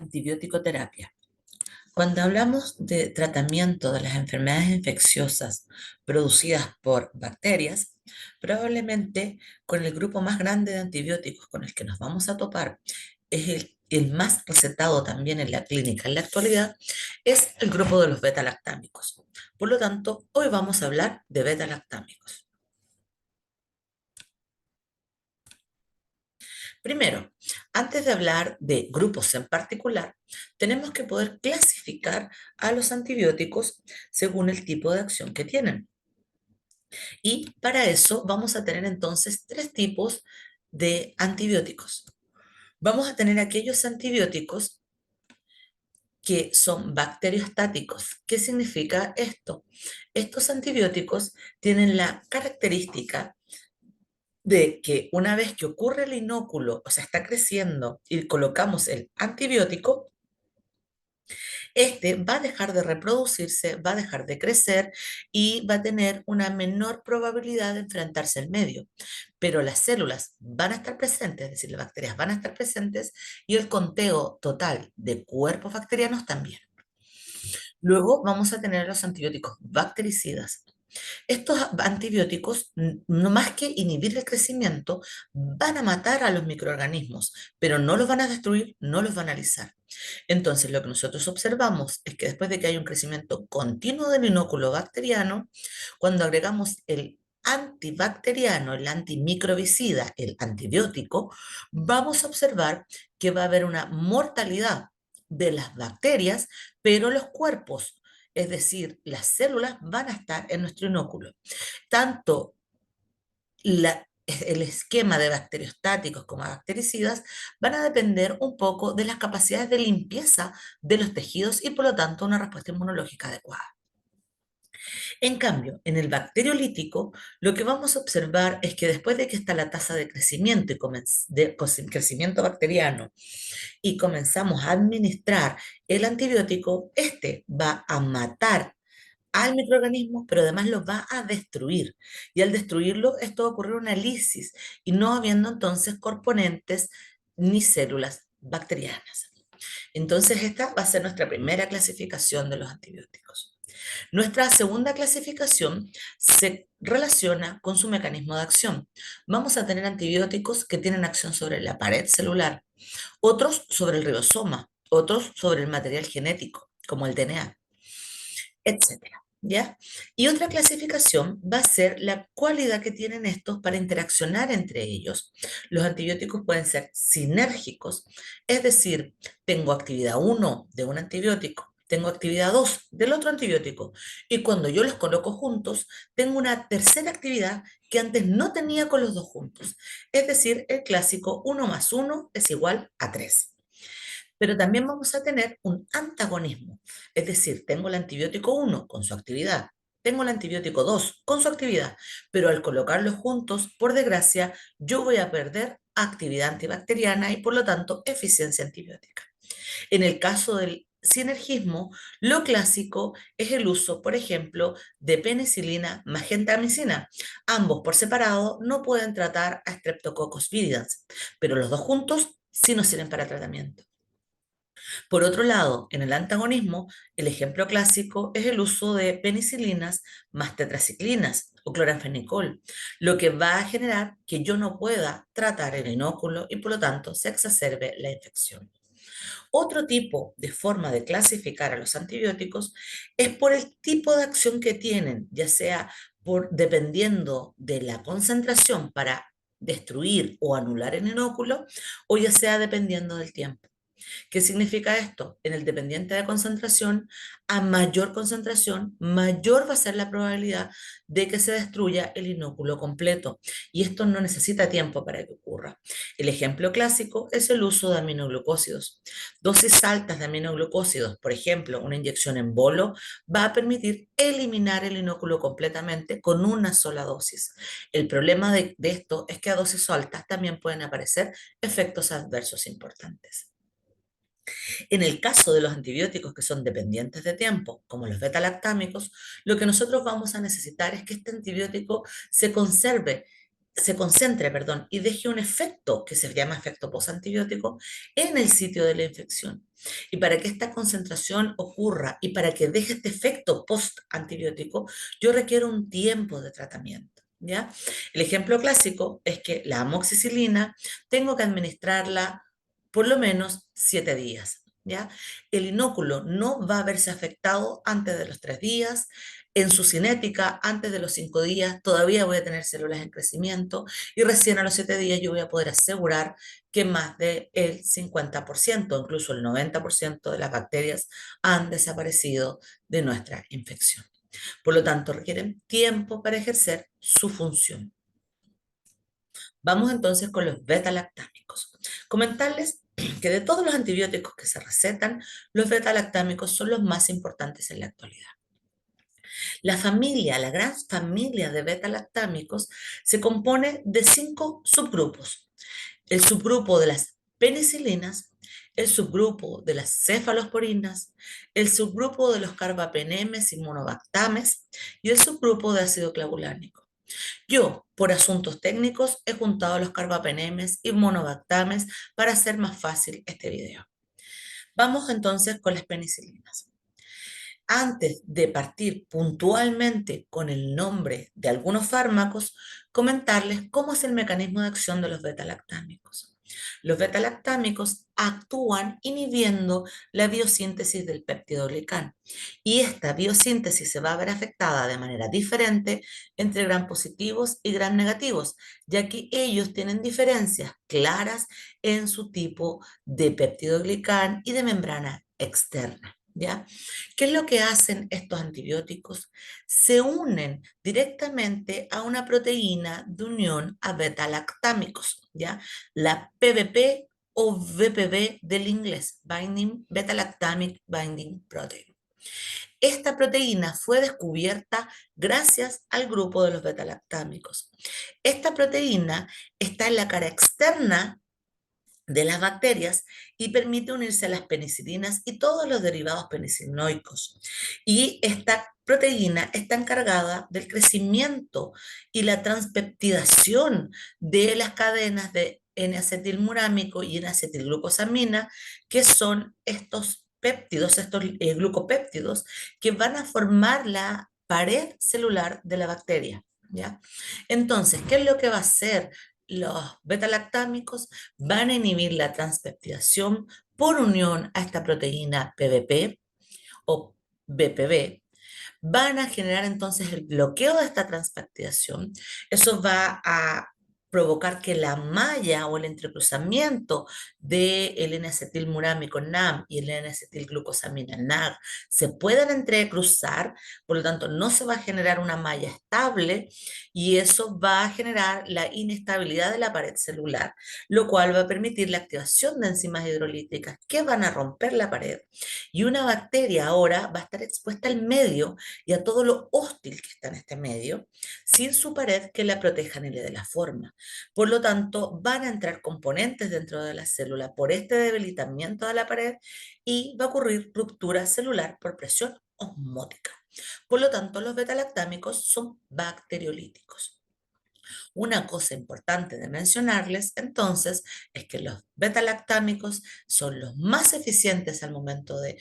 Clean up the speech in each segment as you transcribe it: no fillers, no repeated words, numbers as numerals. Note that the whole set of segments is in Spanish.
Antibiótico terapia. Cuando hablamos de tratamiento de las enfermedades infecciosas producidas por bacterias, probablemente con el grupo más grande de antibióticos con el que nos vamos a topar, es el más recetado también en la clínica en la actualidad, es el grupo de los beta-lactámicos. Por lo tanto, hoy vamos a hablar de beta-lactámicos. Primero, antes de hablar de grupos en particular, tenemos que poder clasificar a los antibióticos según el tipo de acción que tienen. Y para eso vamos a tener entonces tres tipos de antibióticos. Vamos a tener aquellos antibióticos que son bacteriostáticos. ¿Qué significa esto? Estos antibióticos tienen la característica de que una vez que ocurre el inóculo, o sea, está creciendo y colocamos el antibiótico, este va a dejar de reproducirse, va a dejar de crecer y va a tener una menor probabilidad de enfrentarse al medio. Pero las células van a estar presentes, es decir, las bacterias van a estar presentes y el conteo total de cuerpos bacterianos también. Luego vamos a tener los antibióticos bactericidas. Estos antibióticos, no más que inhibir el crecimiento, van a matar a los microorganismos, pero no los van a destruir, no los van a alisar. Entonces, lo que nosotros observamos es que después de que hay un crecimiento continuo del inóculo bacteriano, cuando agregamos el antibacteriano, el antimicrobicida, el antibiótico, vamos a observar que va a haber una mortalidad de las bacterias, pero los cuerpos, es decir, las células van a estar en nuestro inóculo. Tanto el esquema de bacteriostáticos como bactericidas van a depender un poco de las capacidades de limpieza de los tejidos y por lo tanto una respuesta inmunológica adecuada. En cambio, en el bacteriolítico, lo que vamos a observar es que después de que está la tasa de crecimiento y crecimiento bacteriano y comenzamos a administrar el antibiótico, este va a matar al microorganismo, pero además lo va a destruir. Y al destruirlo, esto va a ocurrir una lisis y no habiendo entonces componentes ni células bacterianas. Entonces, esta va a ser nuestra primera clasificación de los antibióticos. Nuestra segunda clasificación se relaciona con su mecanismo de acción. Vamos a tener antibióticos que tienen acción sobre la pared celular, otros sobre el ribosoma, otros sobre el material genético, como el DNA, etcétera. ¿Ya? Y otra clasificación va a ser la cualidad que tienen estos para interaccionar entre ellos. Los antibióticos pueden ser sinérgicos, es decir, tengo actividad 1 de un antibiótico, tengo actividad 2 del otro antibiótico, y cuando yo los coloco juntos, tengo una tercera actividad que antes no tenía con los dos juntos. Es decir, el clásico 1 más 1 es igual a 3. Pero también vamos a tener un antagonismo, es decir, tengo el antibiótico 1 con su actividad, tengo el antibiótico 2 con su actividad, pero al colocarlos juntos, por desgracia, yo voy a perder actividad antibacteriana y por lo tanto eficiencia antibiótica. En el caso del sinergismo, lo clásico es el uso, por ejemplo, de penicilina más gentamicina. Ambos por separado no pueden tratar a Streptococcus viridans, pero los dos juntos sí nos sirven para tratamiento. Por otro lado, en el antagonismo, el ejemplo clásico es el uso de penicilinas más tetraciclinas o cloranfenicol, lo que va a generar que yo no pueda tratar el inóculo y por lo tanto se exacerbe la infección. Otro tipo de forma de clasificar a los antibióticos es por el tipo de acción que tienen, ya sea dependiendo de la concentración para destruir o anular el inóculo, o ya sea dependiendo del tiempo. ¿Qué significa esto? En el dependiente de concentración, a mayor concentración, mayor va a ser la probabilidad de que se destruya el inóculo completo. Y esto no necesita tiempo para que ocurra. El ejemplo clásico es el uso de aminoglucósidos. Dosis altas de aminoglucósidos, por ejemplo, una inyección en bolo, va a permitir eliminar el inóculo completamente con una sola dosis. El problema de esto es que a dosis altas también pueden aparecer efectos adversos importantes. En el caso de los antibióticos que son dependientes de tiempo, como los beta-lactámicos, lo que nosotros vamos a necesitar es que este antibiótico se conserve se concentre, perdón, y deje un efecto que se llama efecto postantibiótico en el sitio de la infección. Y para que esta concentración ocurra y para que deje este efecto postantibiótico, yo requiero un tiempo de tratamiento. ¿Ya? El ejemplo clásico es que la amoxicilina tengo que administrarla por lo menos 7 días. ¿Ya? El inóculo no va a verse afectado antes de los 3 días, en su cinética, antes de los 5 días, todavía voy a tener células en crecimiento y recién a los 7 días yo voy a poder asegurar que más del 50%, incluso el 90% de las bacterias han desaparecido de nuestra infección. Por lo tanto, requieren tiempo para ejercer su función. Vamos entonces con los beta-lactámicos. Comentarles que de todos los antibióticos que se recetan, los beta-lactámicos son los más importantes en la actualidad. La familia, la gran familia de beta-lactámicos se compone de 5 subgrupos. El subgrupo de las penicilinas, el subgrupo de las cefalosporinas, el subgrupo de los carbapenemes y monobactames y el subgrupo de ácido clavulánico. Yo, por asuntos técnicos, he juntado los carbapenemes y monobactames para hacer más fácil este video. Vamos entonces con las penicilinas. Antes de partir puntualmente con el nombre de algunos fármacos, comentarles cómo es el mecanismo de acción de los beta-lactámicos. Los beta-lactámicos actúan inhibiendo la biosíntesis del peptidoglicán y esta biosíntesis se va a ver afectada de manera diferente entre gram positivos y gram negativos, ya que ellos tienen diferencias claras en su tipo de peptidoglicán y de membrana externa. ¿Ya? ¿Qué es lo que hacen estos antibióticos? Se unen directamente a una proteína de unión a beta-lactámicos, ¿ya? La PBP o BPB del inglés, Beta-Lactamic Binding Protein. Esta proteína fue descubierta gracias al grupo de los beta-lactámicos. Esta proteína está en la cara externa de las bacterias y permite unirse a las penicilinas y todos los derivados penicilinoicos. Y esta proteína está encargada del crecimiento y la transpeptidación de las cadenas de N-acetilmurámico y N-acetilglucosamina, que son estos péptidos, estos glucopéptidos, que van a formar la pared celular de la bacteria. ¿Ya? Entonces, ¿qué es lo que va a hacer? Los beta-lactámicos van a inhibir la transpeptidación por unión a esta proteína PBP o BPB, van a generar entonces el bloqueo de esta transpeptidación. Eso va a provocar que la malla o el entrecruzamiento del N-acetilmurámico NAM y el N-acetilglucosamina NAG se puedan entrecruzar, por lo tanto no se va a generar una malla estable y eso va a generar la inestabilidad de la pared celular, lo cual va a permitir la activación de enzimas hidrolíticas que van a romper la pared y una bacteria ahora va a estar expuesta al medio y a todo lo hostil que está en este medio, sin su pared que la protejan y le dé la forma. Por lo tanto, van a entrar componentes dentro de la célula por este debilitamiento de la pared y va a ocurrir ruptura celular por presión osmótica. Por lo tanto, los betalactámicos son bacteriolíticos. Una cosa importante de mencionarles entonces es que los beta-lactámicos son los más eficientes al momento de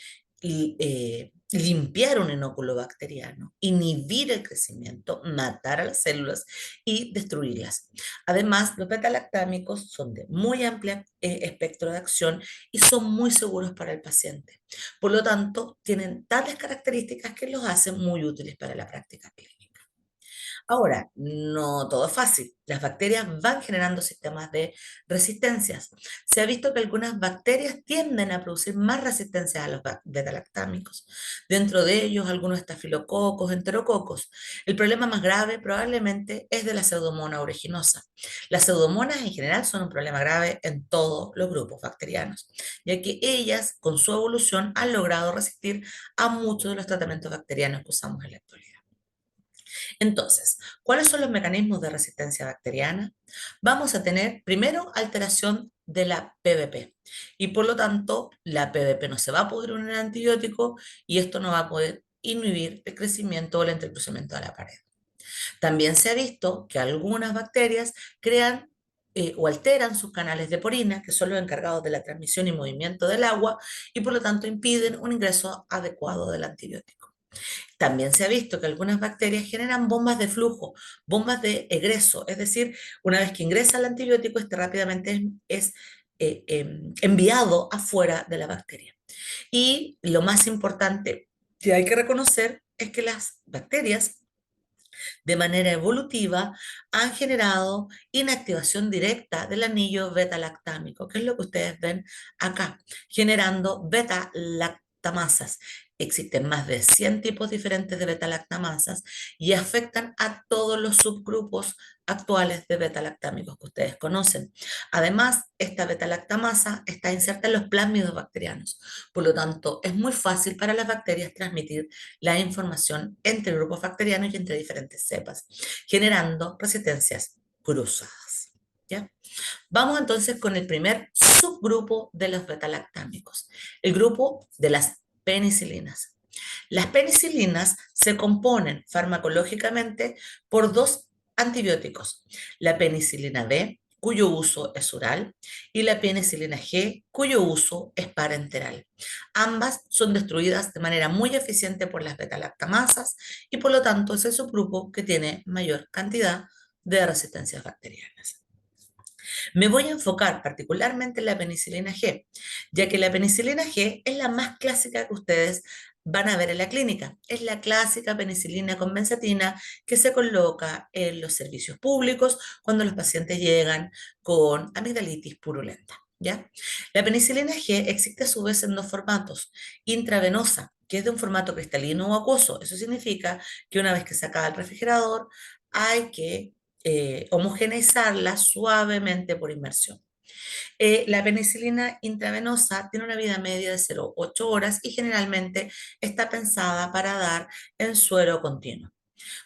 limpiar un inóculo bacteriano, inhibir el crecimiento, matar a las células y destruirlas. Además, los beta-lactámicos son de muy amplia espectro de acción y son muy seguros para el paciente. Por lo tanto, tienen tales características que los hacen muy útiles para la práctica clínica. Ahora, no todo es fácil. Las bacterias van generando sistemas de resistencias. Se ha visto que algunas bacterias tienden a producir más resistencia a los beta-lactámicos. Dentro de ellos, algunos estafilococos, enterococos. El problema más grave probablemente es de la pseudomonas aeruginosa. Las pseudomonas en general son un problema grave en todos los grupos bacterianos, ya que ellas, con su evolución, han logrado resistir a muchos de los tratamientos bacterianos que usamos en la actualidad. Entonces, ¿cuáles son los mecanismos de resistencia bacteriana? Vamos a tener primero alteración de la PBP y por lo tanto la PBP no se va a poder unir al antibiótico y esto no va a poder inhibir el crecimiento o el entrecruzamiento de la pared. También se ha visto que algunas bacterias crean o alteran sus canales de porina, que son los encargados de la transmisión y movimiento del agua, y por lo tanto impiden un ingreso adecuado del antibiótico. También se ha visto que algunas bacterias generan bombas de flujo, bombas de egreso, es decir, una vez que ingresa el antibiótico, este rápidamente es enviado afuera de la bacteria. Y lo más importante que hay que reconocer es que las bacterias de manera evolutiva han generado inactivación directa del anillo beta-lactámico, que es lo que ustedes ven acá, generando beta-lactamasas. Existen más de 100 tipos diferentes de beta-lactamasas y afectan a todos los subgrupos actuales de beta-lactámicos que ustedes conocen. Además, esta beta-lactamasa está inserta en los plásmidos bacterianos, por lo tanto, es muy fácil para las bacterias transmitir la información entre grupos bacterianos y entre diferentes cepas, generando resistencias cruzadas. ¿Ya? Vamos entonces con el primer subgrupo de los betalactámicos, el grupo de las penicilinas. Las penicilinas se componen farmacológicamente por dos antibióticos, la penicilina B, cuyo uso es oral, y la penicilina G, cuyo uso es parenteral. Ambas son destruidas de manera muy eficiente por las betalactamasas y por lo tanto es el subgrupo que tiene mayor cantidad de resistencias bacterianas. Me voy a enfocar particularmente en la penicilina G, ya que la penicilina G es la más clásica que ustedes van a ver en la clínica. Es la clásica penicilina con benzatina que se coloca en los servicios públicos cuando los pacientes llegan con amigdalitis purulenta. ¿Ya? La penicilina G existe a su vez en dos formatos, intravenosa, que es de un formato cristalino o acuoso. Eso significa que una vez que se acaba el refrigerador, hay que homogeneizarla suavemente por inmersión. La penicilina intravenosa tiene una vida media de 0,8 horas y generalmente está pensada para dar en suero continuo.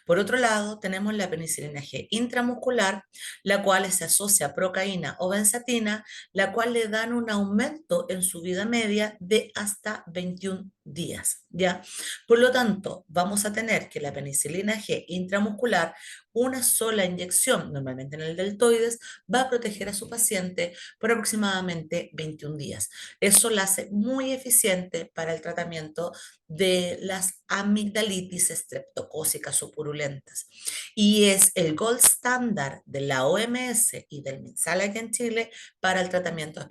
Por otro lado, tenemos la penicilina G intramuscular, la cual se asocia a procaína o benzatina, la cual le dan un aumento en su vida media de hasta 21 días, ¿ya? Por lo tanto, vamos a tener que la penicilina G intramuscular, una sola inyección, normalmente en el deltoides, va a proteger a su paciente por aproximadamente 21 días. Eso la hace muy eficiente para el tratamiento de las amigdalitis estreptocócicas o purulentas. Y es el gold standard de la OMS y del MinSal aquí en Chile para el tratamiento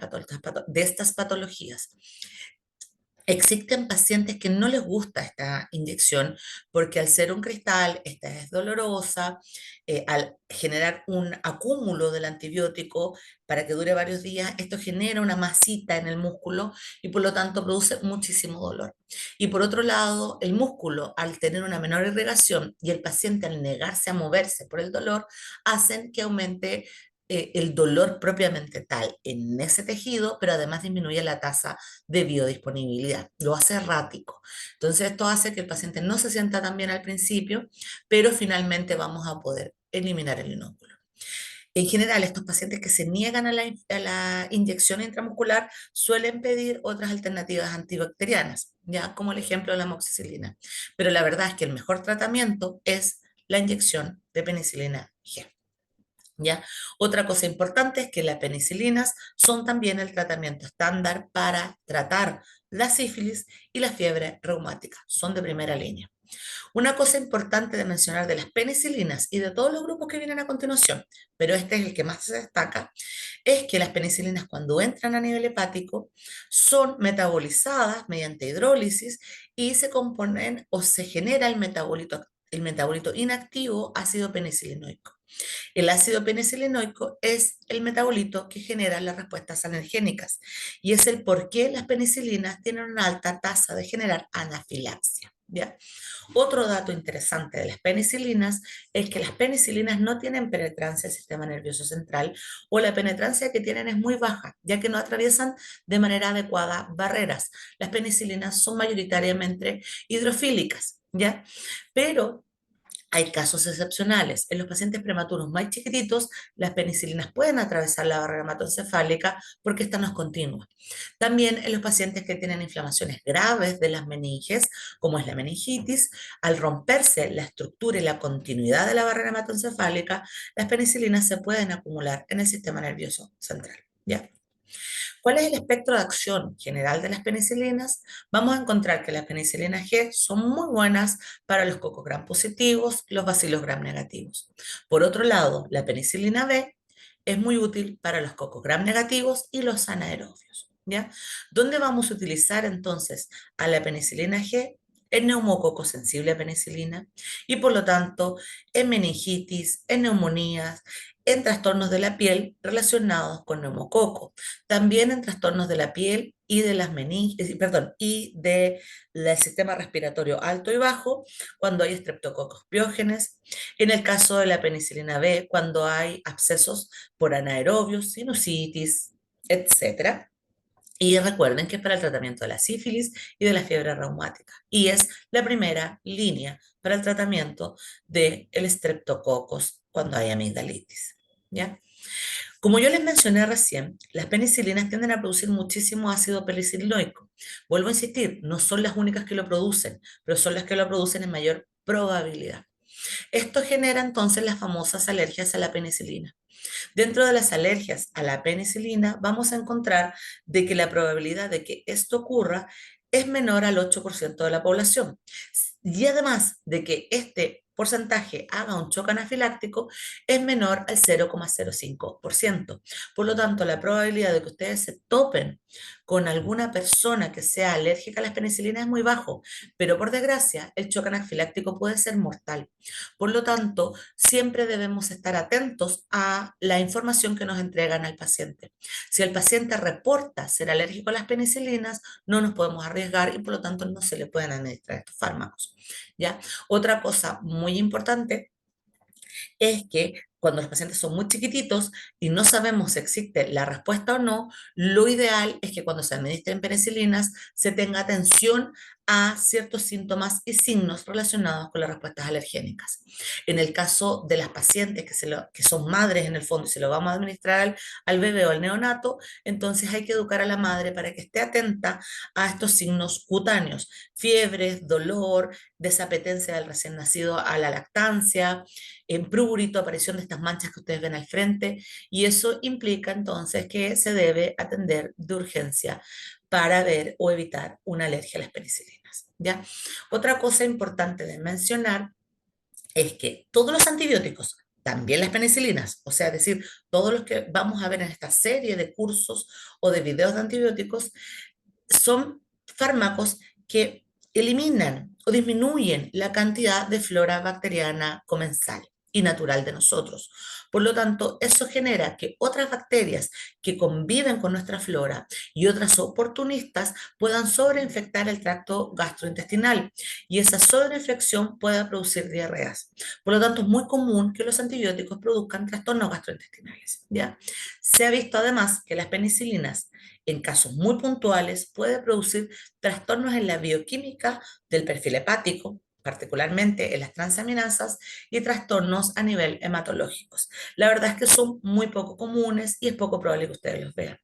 de estas patologías. Existen pacientes que no les gusta esta inyección porque al ser un cristal, esta es dolorosa, al generar un acúmulo del antibiótico para que dure varios días, esto genera una masita en el músculo y por lo tanto produce muchísimo dolor. Y por otro lado, el músculo, al tener una menor irrigación y el paciente al negarse a moverse por el dolor, hacen que aumente el dolor propiamente tal en ese tejido, pero además disminuye la tasa de biodisponibilidad, lo hace errático. Entonces esto hace que el paciente no se sienta tan bien al principio, pero finalmente vamos a poder eliminar el inóculo. En general, estos pacientes que se niegan a la inyección intramuscular suelen pedir otras alternativas antibacterianas, ya como el ejemplo de la amoxicilina. Pero la verdad es que el mejor tratamiento es la inyección de penicilina G. ¿Ya? Otra cosa importante es que las penicilinas son también el tratamiento estándar para tratar la sífilis y la fiebre reumática. Son de primera línea. Una cosa importante de mencionar de las penicilinas y de todos los grupos que vienen a continuación, pero este es el que más se destaca, es que las penicilinas cuando entran a nivel hepático son metabolizadas mediante hidrólisis y se componen o se genera el metabolito inactivo ácido penicilinoico. El ácido penicilinoico es el metabolito que genera las respuestas alergénicas y es el por qué las penicilinas tienen una alta tasa de generar anafilaxia. ¿Ya? Otro dato interesante de las penicilinas es que las penicilinas no tienen penetrancia al sistema nervioso central o la penetrancia que tienen es muy baja, ya que no atraviesan de manera adecuada barreras. Las penicilinas son mayoritariamente hidrofílicas, ¿ya? Pero Hay casos excepcionales. En los pacientes prematuros más chiquititos, las penicilinas pueden atravesar la barrera hematoencefálica porque esta no es continua. También en los pacientes que tienen inflamaciones graves de las meninges, como es la meningitis, al romperse la estructura y la continuidad de la barrera hematoencefálica, las penicilinas se pueden acumular en el sistema nervioso central. ¿Ya? ¿Cuál es el espectro de acción general de las penicilinas? Vamos a encontrar que las penicilinas G son muy buenas para los cocos gram positivos, los bacilos gram negativos. Por otro lado, la penicilina B es muy útil para los cocos gram negativos y los anaerobios. ¿Ya? ¿Dónde vamos a utilizar entonces a la penicilina G? En neumococo sensible a penicilina y por lo tanto en meningitis, en neumonías, en trastornos de la piel relacionados con neumococo, también en trastornos de la piel y de las meninges, perdón, y del sistema respiratorio alto y bajo, cuando hay estreptococos piógenes, en el caso de la penicilina B, cuando hay abscesos por anaerobios, sinusitis, etcétera. Y recuerden que es para el tratamiento de la sífilis y de la fiebre reumática. Y es la primera línea para el tratamiento del estreptococos cuando hay amigdalitis. ¿Ya? Como yo les mencioné recién, las penicilinas tienden a producir muchísimo ácido penicilinoico. Vuelvo a insistir, no son las únicas que lo producen, pero son las que lo producen en mayor probabilidad. Esto genera entonces las famosas alergias a la penicilina. Dentro de las alergias a la penicilina, vamos a encontrar de que la probabilidad de que esto ocurra es menor al 8% de la población. Y además de que este porcentaje haga un choque anafiláctico es menor al 0,05%. Por lo tanto, la probabilidad de que ustedes se topen con alguna persona que sea alérgica a las penicilinas es muy bajo, pero por desgracia el choque anafiláctico puede ser mortal. Por lo tanto, siempre debemos estar atentos a la información que nos entregan al paciente. Si el paciente reporta ser alérgico a las penicilinas, no nos podemos arriesgar y por lo tanto no se le pueden administrar estos fármacos. ¿Ya? Otra cosa muy importante es que cuando los pacientes son muy chiquititos y no sabemos si existe la respuesta o no, lo ideal es que cuando se administren penicilinas se tenga atención a ciertos síntomas y signos relacionados con las respuestas alergénicas. En el caso de las pacientes que son madres en el fondo y se lo vamos a administrar al bebé o al neonato, entonces hay que educar a la madre para que esté atenta a estos signos cutáneos, fiebres, dolor, desapetencia del recién nacido a la lactancia, en prurito, aparición de estas manchas que ustedes ven al frente, y eso implica entonces que se debe atender de urgencia para ver o evitar una alergia a las penicilinas. ¿Ya? Otra cosa importante de mencionar es que todos los antibióticos, también las penicilinas, o sea, es decir, todos los que vamos a ver en esta serie de cursos o de videos de antibióticos, son fármacos que eliminan o disminuyen la cantidad de flora bacteriana comensal y natural de nosotros. Por lo tanto, eso genera que otras bacterias que conviven con nuestra flora y otras oportunistas puedan sobreinfectar el tracto gastrointestinal y esa sobreinfección pueda producir diarreas. Por lo tanto, es muy común que los antibióticos produzcan trastornos gastrointestinales, ¿ya? Se ha visto además que las penicilinas en casos muy puntuales, puede producir trastornos en la bioquímica del perfil hepático, particularmente en las transaminasas, y trastornos a nivel hematológicos. La verdad es que son muy poco comunes y es poco probable que ustedes los vean.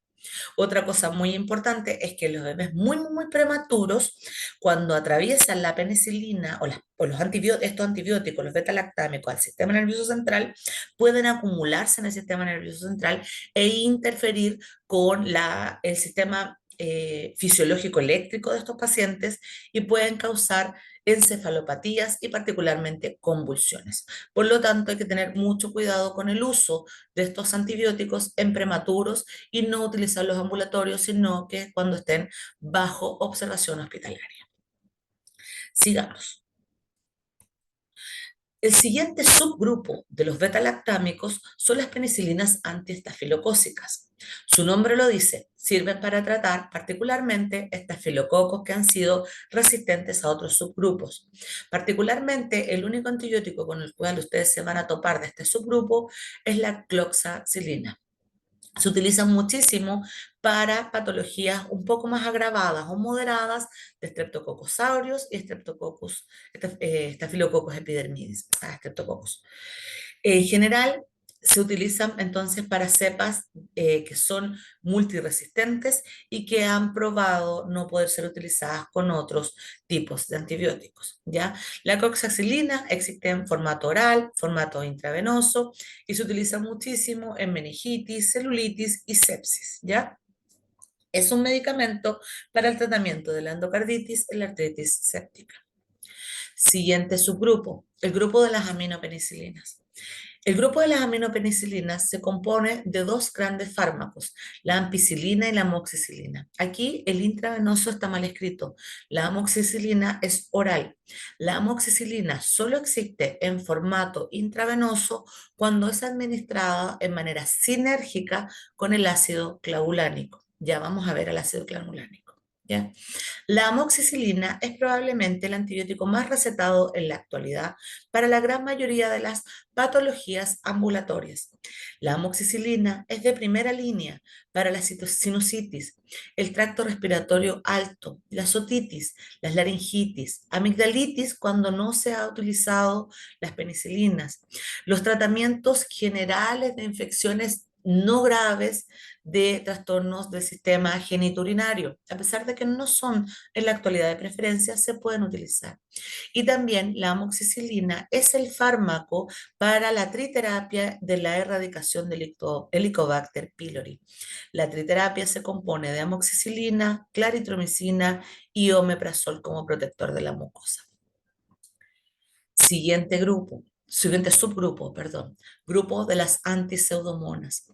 Otra cosa muy importante es que los bebés muy prematuros, cuando atraviesan la penicilina o los estos antibióticos, los beta-lactámicos al sistema nervioso central, pueden acumularse en el sistema nervioso central e interferir con el sistema fisiológico eléctrico de estos pacientes y pueden causar encefalopatías y particularmente convulsiones. Por lo tanto, hay que tener mucho cuidado con el uso de estos antibióticos en prematuros y no utilizar los ambulatorios, sino que cuando estén bajo observación hospitalaria. Sigamos. El siguiente subgrupo de los beta-lactámicos son las penicilinas antiestafilocócicas. Su nombre lo dice, sirven para tratar particularmente estafilococos que han sido resistentes a otros subgrupos. Particularmente, el único antibiótico con el cual ustedes se van a topar de este subgrupo es la cloxacilina. Se utilizan muchísimo para patologías un poco más agravadas o moderadas de Streptococcus aureus y Staphylococcus epidermidis, Streptococcus. En general, se utilizan entonces para cepas que son multiresistentes y que han probado no poder ser utilizadas con otros tipos de antibióticos, ¿ya? La coxacilina existe en formato oral, formato intravenoso y se utiliza muchísimo en meningitis, celulitis y sepsis, ¿ya? Es un medicamento para el tratamiento de la endocarditis y la artritis séptica. Siguiente subgrupo, el grupo de las aminopenicilinas. El grupo de las aminopenicilinas se compone de dos grandes fármacos, la ampicilina y la amoxicilina. Aquí el intravenoso está mal escrito. La amoxicilina es oral. La amoxicilina solo existe en formato intravenoso cuando es administrada en manera sinérgica con el ácido clavulánico. Ya vamos a ver el ácido clavulánico. ¿Ya? La amoxicilina es probablemente el antibiótico más recetado en la actualidad para la gran mayoría de las patologías ambulatorias. La amoxicilina es de primera línea para la sinusitis, el tracto respiratorio alto, la otitis, las laringitis, amigdalitis cuando no se ha utilizado las penicilinas, los tratamientos generales de infecciones no graves de trastornos del sistema genitourinario, a pesar de que no son en la actualidad de preferencia, se pueden utilizar. Y también la amoxicilina es el fármaco para la triterapia de la erradicación del Helicobacter pylori. La triterapia se compone de amoxicilina, claritromicina y omeprazol como protector de la mucosa. Siguiente subgrupo, perdón, grupo de las antiseudomonas.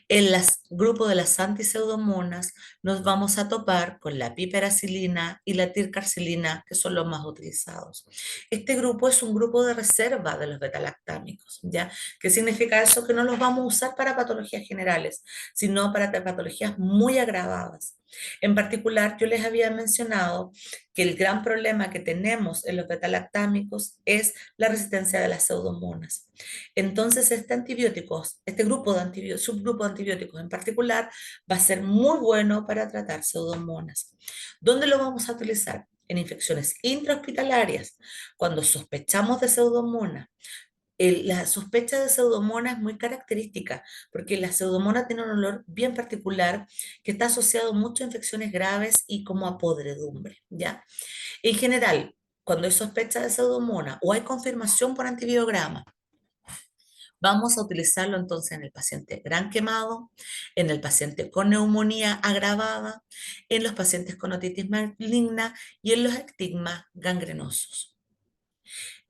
En el grupo de las antiseudomonas nos vamos a topar con la piperacilina y la tircarcilina, que son los más utilizados. Este grupo es un grupo de reserva de los betalactámicos, ¿ya? ¿Qué significa eso? Que no los vamos a usar para patologías generales, sino para patologías muy agravadas. En particular, yo les había mencionado que el gran problema que tenemos en los betalactámicos es la resistencia de las pseudomonas. Entonces, este grupo de antibióticos, subgrupo de antibióticos en particular, va a ser muy bueno para tratar pseudomonas. ¿Dónde lo vamos a utilizar? En infecciones intrahospitalarias, cuando sospechamos de pseudomonas. La sospecha de pseudomonas es muy característica, porque la pseudomona tiene un olor bien particular que está asociado mucho a infecciones graves y como a podredumbre, ¿ya? En general, cuando hay sospecha de pseudomonas o hay confirmación por antibiograma, vamos a utilizarlo entonces en el paciente gran quemado, en el paciente con neumonía agravada, en los pacientes con otitis maligna y en los estigmas gangrenosos.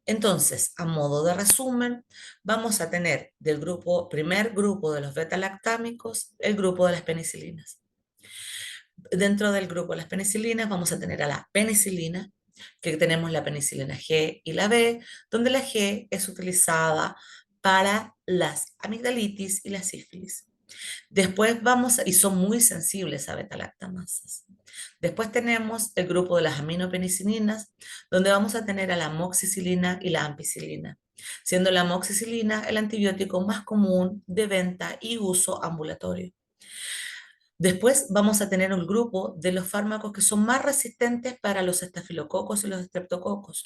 Entonces, a modo de resumen, vamos a tener primer grupo de los beta-lactámicos, el grupo de las penicilinas. Dentro del grupo de las penicilinas vamos a tener a la penicilina, que tenemos la penicilina G y la B, donde la G es utilizada para las amigdalitis y la sífilis. Después y son muy sensibles a beta-lactamasas. Después tenemos el grupo de las aminopenicilinas, donde vamos a tener a la amoxicilina y la ampicilina, siendo la amoxicilina el antibiótico más común de venta y uso ambulatorio. Después vamos a tener un grupo de los fármacos que son más resistentes para los estafilococos y los estreptococos.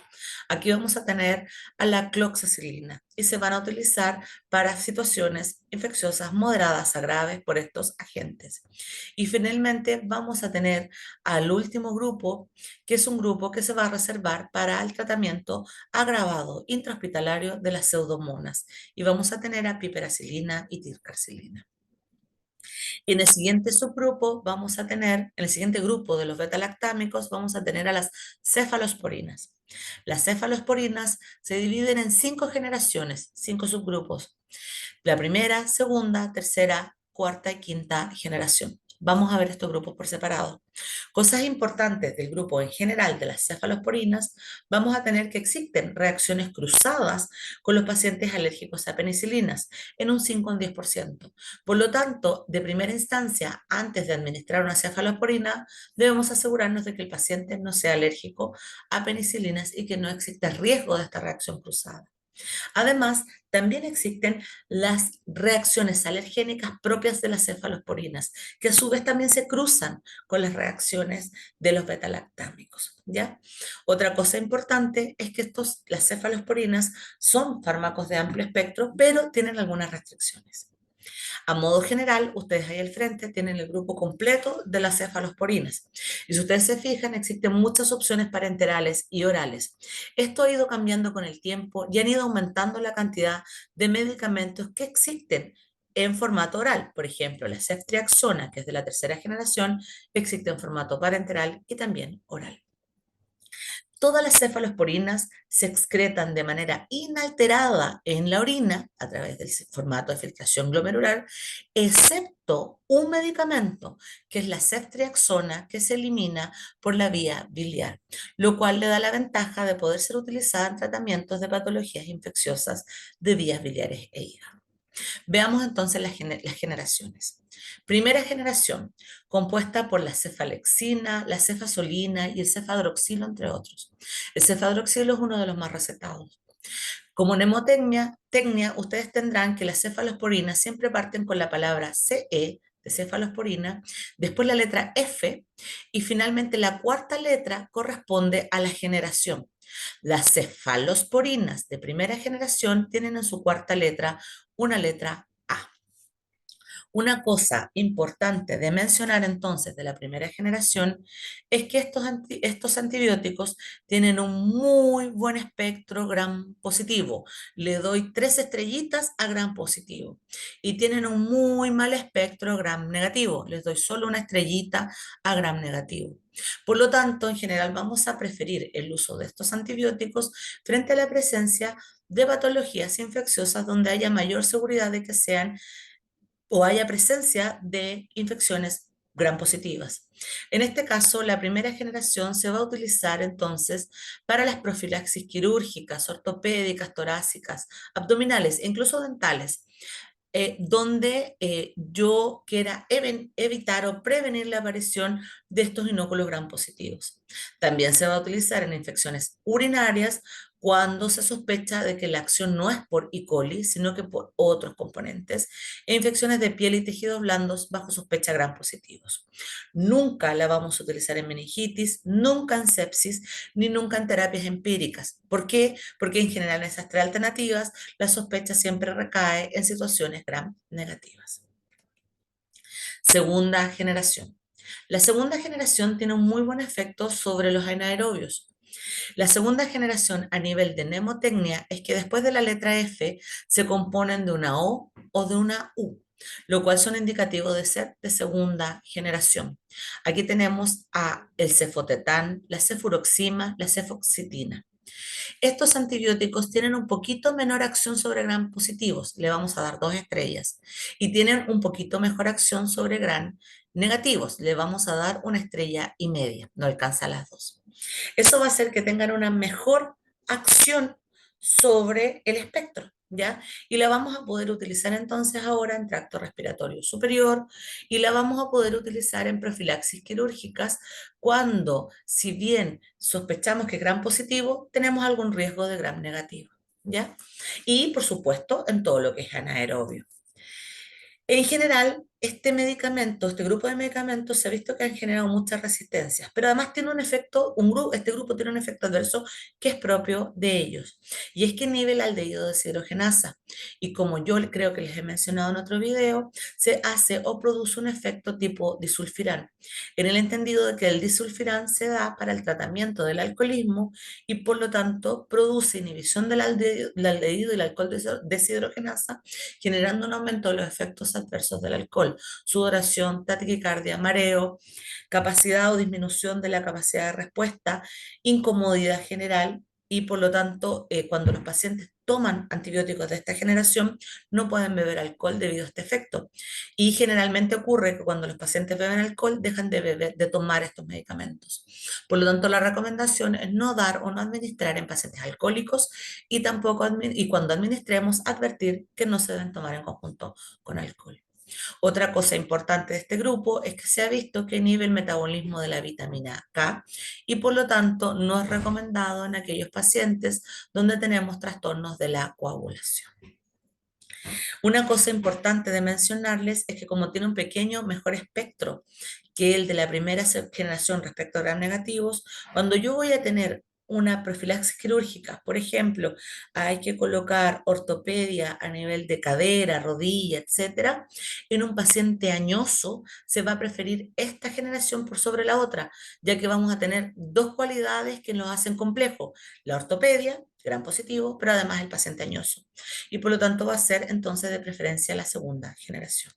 Aquí vamos a tener a la cloxacilina y se van a utilizar para situaciones infecciosas moderadas a graves por estos agentes. Y finalmente vamos a tener al último grupo, que es un grupo que se va a reservar para el tratamiento agravado intrahospitalario de las pseudomonas. Y vamos a tener a piperacilina y tircarcilina. Y en el siguiente subgrupo en el siguiente grupo de los beta-lactámicos, vamos a tener a las cefalosporinas. Las cefalosporinas se dividen en 5 generaciones, 5 subgrupos. La primera, segunda, tercera, cuarta y quinta generación. Vamos a ver estos grupos por separado. Cosas importantes del grupo en general de las cefalosporinas, vamos a tener que existen reacciones cruzadas con los pacientes alérgicos a penicilinas en un 5 o un 10%. Por lo tanto, de primera instancia, antes de administrar una cefalosporina, debemos asegurarnos de que el paciente no sea alérgico a penicilinas y que no exista riesgo de esta reacción cruzada. Además, también existen las reacciones alergénicas propias de las cefalosporinas, que a su vez también se cruzan con las reacciones de los betalactámicos, ¿ya? Otra cosa importante es que las cefalosporinas son fármacos de amplio espectro, pero tienen algunas restricciones. A modo general, ustedes ahí al frente tienen el grupo completo de las cefalosporinas. Y si ustedes se fijan, existen muchas opciones parenterales y orales. Esto ha ido cambiando con el tiempo y han ido aumentando la cantidad de medicamentos que existen en formato oral. Por ejemplo, la ceftriaxona, que es de la tercera generación, existe en formato parenteral y también oral. Todas las cefalosporinas se excretan de manera inalterada en la orina a través del formato de filtración glomerular, excepto un medicamento, que es la ceftriaxona, que se elimina por la vía biliar, lo cual le da la ventaja de poder ser utilizada en tratamientos de patologías infecciosas de vías biliares e hígado. Veamos entonces las generaciones. Primera generación, compuesta por la cefalexina, la cefazolina y el cefadroxilo, entre otros. El cefadroxilo es uno de los más recetados. Como mnemotecnia, ustedes tendrán que las cefalosporinas siempre parten con la palabra CE de cefalosporina, después la letra F y finalmente la cuarta letra corresponde a la generación. Las cefalosporinas de primera generación tienen en su cuarta letra una letra A. Una cosa importante de mencionar entonces de la primera generación es que estos antibióticos tienen un muy buen espectro gram positivo. Le doy 3 estrellitas a gram positivo. Y tienen un muy mal espectro gram negativo. Les doy solo una estrellita a gram negativo. Por lo tanto, en general vamos a preferir el uso de estos antibióticos frente a la presencia de patologías infecciosas donde haya mayor seguridad de que sean o haya presencia de infecciones gram positivas. En este caso, la primera generación se va a utilizar entonces para las profilaxis quirúrgicas, ortopédicas, torácicas, abdominales e incluso dentales, donde yo quiera evitar o prevenir la aparición de estos inóculos gram positivos. También se va a utilizar en infecciones urinarias cuando se sospecha de que la acción no es por E. coli, sino que por otros componentes, e infecciones de piel y tejidos blandos bajo sospecha gram positivos. Nunca la vamos a utilizar en meningitis, nunca en sepsis, ni nunca en terapias empíricas. ¿Por qué? Porque en general en esas 3 alternativas la sospecha siempre recae en situaciones gram negativas. Segunda generación. La segunda generación tiene un muy buen efecto sobre los anaerobios. La segunda generación a nivel de mnemotecnia es que después de la letra F se componen de una O de una U, lo cual son indicativos de ser de segunda generación. Aquí tenemos a el cefotetán, la cefuroxima, la cefoxitina. Estos antibióticos tienen un poquito menor acción sobre gram positivos, le vamos a dar 2 estrellas, y tienen un poquito mejor acción sobre gram negativos, le vamos a dar 1,5 estrellas, no alcanza las 2. Eso va a hacer que tengan una mejor acción sobre el espectro, ¿ya? Y la vamos a poder utilizar entonces ahora en tracto respiratorio superior y la vamos a poder utilizar en profilaxis quirúrgicas cuando, si bien sospechamos que es gram positivo, tenemos algún riesgo de gram negativo, ¿ya? Y por supuesto en todo lo que es anaerobio. En general, este grupo de medicamentos se ha visto que han generado muchas resistencias, pero además tiene un efecto, este grupo tiene un efecto adverso que es propio de ellos, y es que inhibe la aldehído deshidrogenasa, y como yo creo que les he mencionado en otro video, se hace o produce un efecto tipo disulfirán, en el entendido de que el disulfirán se da para el tratamiento del alcoholismo y por lo tanto produce inhibición del aldehído y la alcohol deshidrogenasa, generando un aumento de los efectos adversos del alcohol, sudoración, taquicardia, mareo, capacidad o disminución de la capacidad de respuesta, incomodidad general y por lo tanto cuando los pacientes toman antibióticos de esta generación no pueden beber alcohol debido a este efecto. Y generalmente ocurre que cuando los pacientes beben alcohol dejan de tomar estos medicamentos. Por lo tanto, la recomendación es no dar o no administrar en pacientes alcohólicos y tampoco y cuando administremos advertir que no se deben tomar en conjunto con alcohol. Otra cosa importante de este grupo es que se ha visto que inhibe el metabolismo de la vitamina K y por lo tanto no es recomendado en aquellos pacientes donde tenemos trastornos de la coagulación. Una cosa importante de mencionarles es que como tiene un pequeño mejor espectro que el de la primera generación respecto a gram negativos, cuando yo voy a tener una profilaxis quirúrgica, por ejemplo, hay que colocar ortopedia a nivel de cadera, rodilla, etcétera, en un paciente añoso se va a preferir esta generación por sobre la otra, ya que vamos a tener dos cualidades que nos hacen complejo, la ortopedia, gran positivo, pero además el paciente añoso. Y por lo tanto va a ser entonces de preferencia la segunda generación.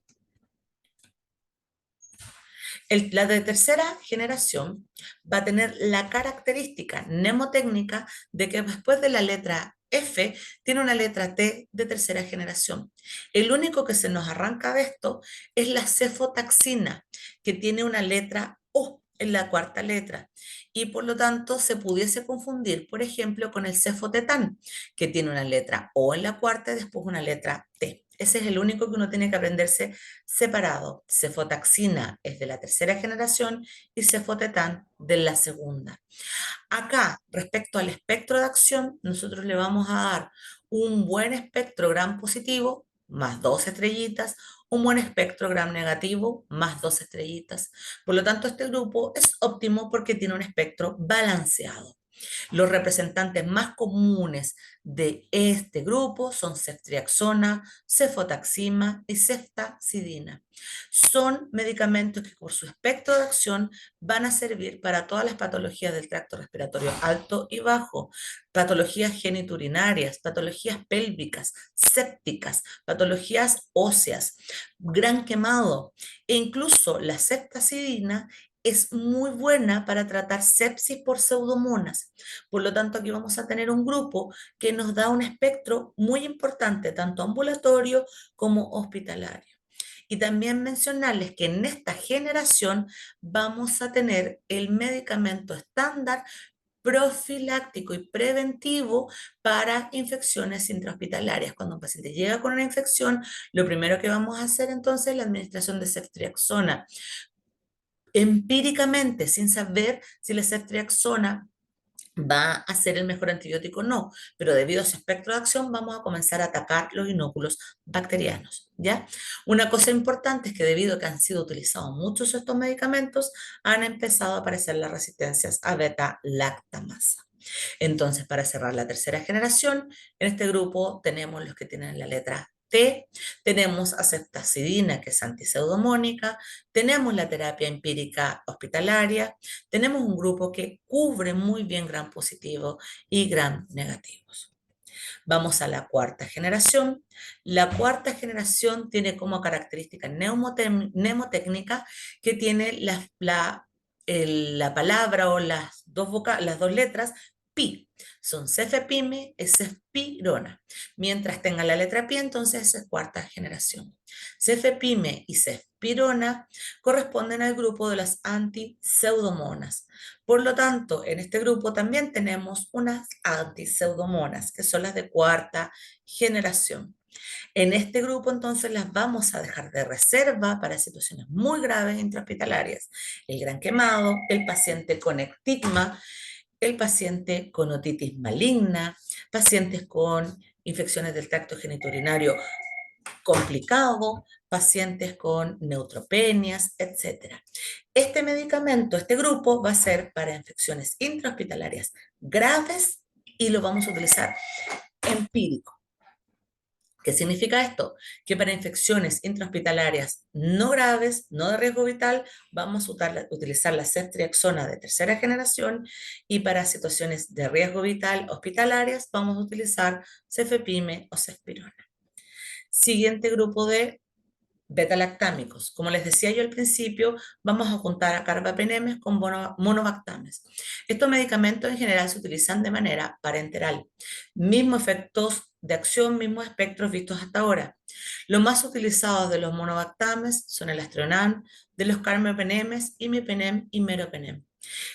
La de tercera generación va a tener la característica mnemotécnica de que después de la letra F tiene una letra T de tercera generación. El único que se nos arranca de esto es la cefotaxina, que tiene una letra O en la cuarta letra. Y por lo tanto se pudiese confundir, por ejemplo, con el cefotetán, que tiene una letra O en la cuarta y después una letra T. Ese es el único que uno tiene que aprenderse separado. Cefotaxina es de la tercera generación y cefotetán de la segunda. Acá, respecto al espectro de acción, nosotros le vamos a dar un buen espectro gram positivo, más 2 estrellitas, un buen espectro gram negativo, más 2 estrellitas. Por lo tanto, este grupo es óptimo porque tiene un espectro balanceado. Los representantes más comunes de este grupo son ceftriaxona, cefotaxima y ceftazidina. Son medicamentos que por su espectro de acción van a servir para todas las patologías del tracto respiratorio alto y bajo, patologías geniturinarias, patologías pélvicas, sépticas, patologías óseas, gran quemado e incluso la ceftazidina es muy buena para tratar sepsis por pseudomonas. Por lo tanto, aquí vamos a tener un grupo que nos da un espectro muy importante, tanto ambulatorio como hospitalario. Y también mencionarles que en esta generación vamos a tener el medicamento estándar profiláctico y preventivo para infecciones intrahospitalarias. Cuando un paciente llega con una infección, lo primero que vamos a hacer entonces es la administración de ceftriaxona empíricamente, sin saber si la ceftriaxona va a ser el mejor antibiótico o no, pero debido a su espectro de acción vamos a comenzar a atacar los inóculos bacterianos, ¿ya? Una cosa importante es que debido a que han sido utilizados muchos estos medicamentos, han empezado a aparecer las resistencias a beta-lactamasa. Entonces, para cerrar la tercera generación, en este grupo tenemos los que tienen la letra T, tenemos acetacidina, que es antipseudomónica, tenemos la terapia empírica hospitalaria, tenemos un grupo que cubre muy bien gram positivo y gram negativos. Vamos a la cuarta generación. La cuarta generación tiene como característica mnemotécnica que tiene la palabra o las dos letras pi. Son cefepime y cefpirona. Mientras tenga la letra pi, entonces es cuarta generación. Cefepime y cefpirona corresponden al grupo de las antiseudomonas. Por lo tanto, en este grupo también tenemos unas antiseudomonas, que son las de cuarta generación. En este grupo entonces las vamos a dejar de reserva para situaciones muy graves intrahospitalarias. El gran quemado, el paciente con estigma, el paciente con otitis maligna, pacientes con infecciones del tracto genitourinario complicado, pacientes con neutropenias, etcétera. Este medicamento, este grupo, va a ser para infecciones intrahospitalarias graves y lo vamos a utilizar empírico. ¿Qué significa esto? Que para infecciones intrahospitalarias no graves, no de riesgo vital, vamos a utilizar la ceftriaxona de tercera generación y para situaciones de riesgo vital hospitalarias vamos a utilizar cefepime o cefpirona. Siguiente grupo de beta-lactámicos. Como les decía yo al principio, vamos a juntar a carbapenemes con monobactames. Estos medicamentos en general se utilizan de manera parenteral. Mismos efectos de acción, mismos espectros vistos hasta ahora. Los más utilizados de los monobactames son el Astronan, de los carbapenemes, imipenem y meropenem.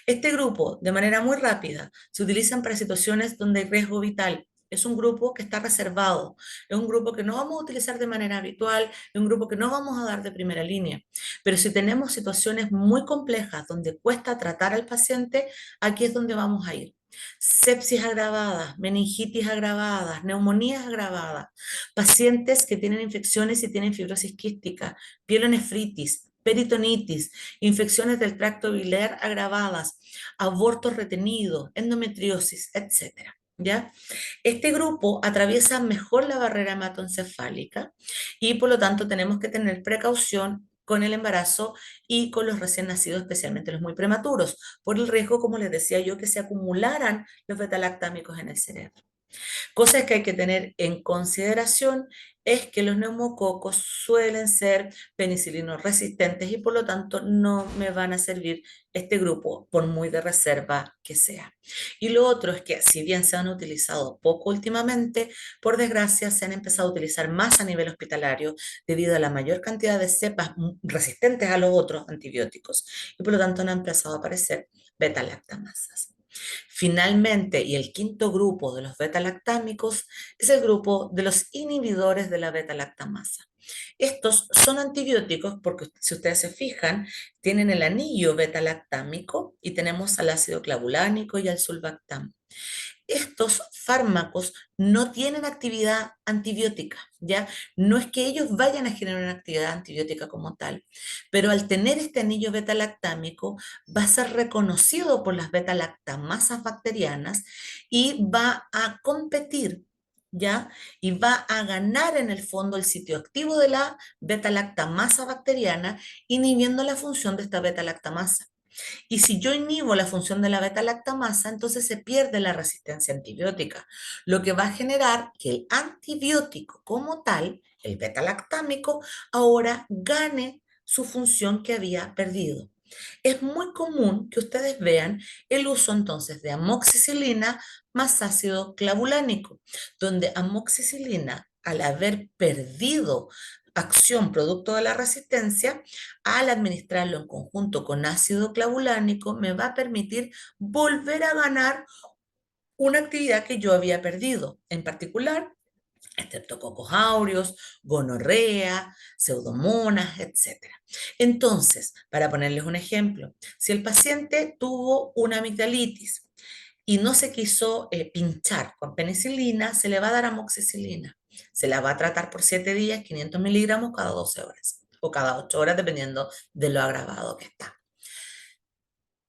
Este grupo, de manera muy rápida, se utilizan para situaciones donde hay riesgo vital Es un grupo que está reservado, es un grupo que no vamos a utilizar de manera habitual, es un grupo que no vamos a dar de primera línea. Pero si tenemos situaciones muy complejas donde cuesta tratar al paciente, aquí es donde vamos a ir. Sepsis agravadas, meningitis agravadas, neumonías agravadas, pacientes que tienen infecciones y tienen fibrosis quística, pielonefritis, peritonitis, infecciones del tracto biliar agravadas, abortos retenidos, endometriosis, etcétera. ¿Ya? Este grupo atraviesa mejor la barrera hematoencefálica y por lo tanto tenemos que tener precaución con el embarazo y con los recién nacidos, especialmente los muy prematuros, por el riesgo, como les decía yo, que se acumularan los betalactámicos en el cerebro. Cosas que hay que tener en consideración es que los neumococos suelen ser penicilinos resistentes y por lo tanto no me van a servir este grupo por muy de reserva que sea. Y lo otro es que si bien se han utilizado poco últimamente, por desgracia se han empezado a utilizar más a nivel hospitalario debido a la mayor cantidad de cepas resistentes a los otros antibióticos y por lo tanto han empezado a aparecer beta-lactamasas. Finalmente, y el quinto grupo de los beta-lactámicos es el grupo de los inhibidores de la beta-lactamasa. Estos son antibióticos porque si ustedes se fijan, tienen el anillo beta-lactámico y tenemos al ácido clavulánico y al sulbactam. Estos fármacos no tienen actividad antibiótica, ¿ya? No es que ellos vayan a generar una actividad antibiótica como tal, pero al tener este anillo beta-lactámico va a ser reconocido por las beta-lactamasas bacterianas y va a competir, ¿ya? Y va a ganar en el fondo el sitio activo de la beta-lactamasa bacteriana, inhibiendo la función de esta beta-lactamasa. Y si yo inhibo la función de la beta-lactamasa, entonces se pierde la resistencia antibiótica, lo que va a generar que el antibiótico como tal, el beta-lactámico, ahora gane su función que había perdido. Es muy común que ustedes vean el uso entonces de amoxicilina más ácido clavulánico, donde amoxicilina, al haber perdido acción producto de la resistencia, al administrarlo en conjunto con ácido clavulánico, me va a permitir volver a ganar una actividad que yo había perdido, en particular estreptococos aureus, gonorrea, pseudomonas, etcétera. Entonces, para ponerles un ejemplo, si el paciente tuvo una amigdalitis y no se quiso pinchar con penicilina, se le va a dar amoxicilina. Se la va a tratar por 7 días, 500 miligramos cada 12 horas o cada 8 horas, dependiendo de lo agravado que está.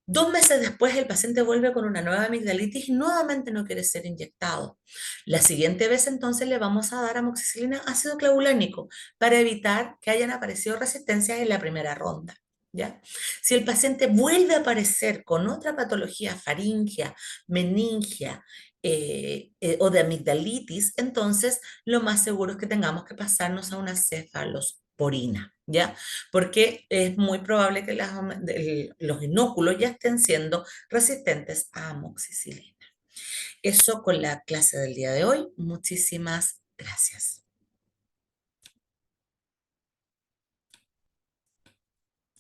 2 meses después, el paciente vuelve con una nueva amigdalitis y nuevamente no quiere ser inyectado. La siguiente vez, entonces, le vamos a dar amoxicilina ácido clavulánico para evitar que hayan aparecido resistencias en la primera ronda. ¿Ya? Si el paciente vuelve a aparecer con otra patología faríngea, meningia o de amigdalitis, entonces lo más seguro es que tengamos que pasarnos a una cefalosporina, ¿ya? Porque es muy probable que los inóculos ya estén siendo resistentes a amoxicilina. Eso con la clase del día de hoy. Muchísimas gracias.